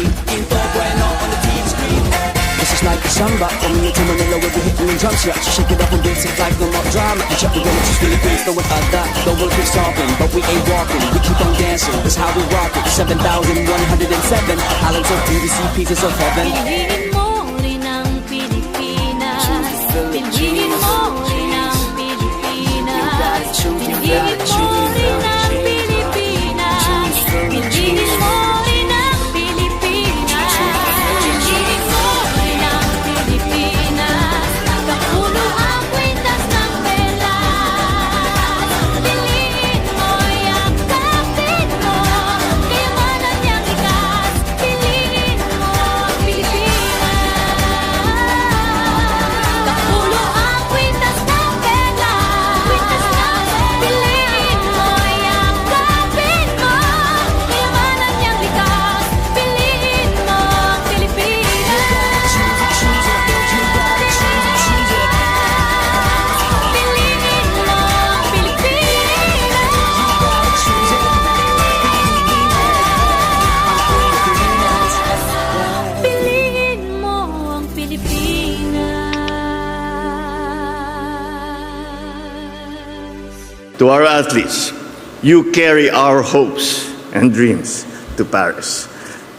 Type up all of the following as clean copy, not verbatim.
me. Quinto Bueno on the TV screen. This is like the samba, coming into Manila with the hitting and drum shots. You shake it up and dance it like no more drama. You check the women, just Philippines, throwing a dot. The world keeps talking, but we ain't walking. We keep on dancing, that's how we rock it. 7,107 islands of beauty, pieces of heaven. Piliin mo rin ang Pilipinas. Piliin mo rin ang Pilipinas. Piliin mo rin ang Pilipinas. Piliin mo rin ang Pilipinas. Piliin mo rin ang Pilipinas. Kapulo ang kwintas ng pelas. Piliin mo, yakapin mo. Kayamanan niyang likas. Piliin mo ang Pilipinas. Kapulo ang kwintas ng pelas. Piliin mo, yakapin mo. Kayamanan niyang likas. Piliin mo ang Pilipinas. Piliin mo ang Pilipinas. Piliin mo ang Pilipinas. To our athletes, you carry our hopes and dreams to Paris.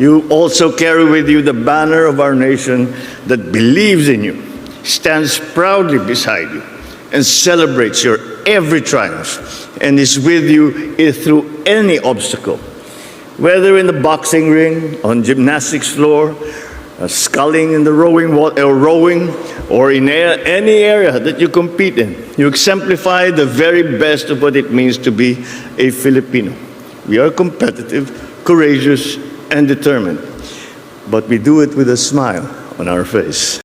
You also carry with you the banner of our nation that believes in you, stands proudly beside you, and celebrates your every triumph, and is with you through any obstacle. Whether in the boxing ring, on gymnastics floor, sculling in the rowing, or in any area that you compete in, you exemplify the very best of what it means to be a Filipino. We are competitive, courageous, and determined, but we do it with a smile on our face.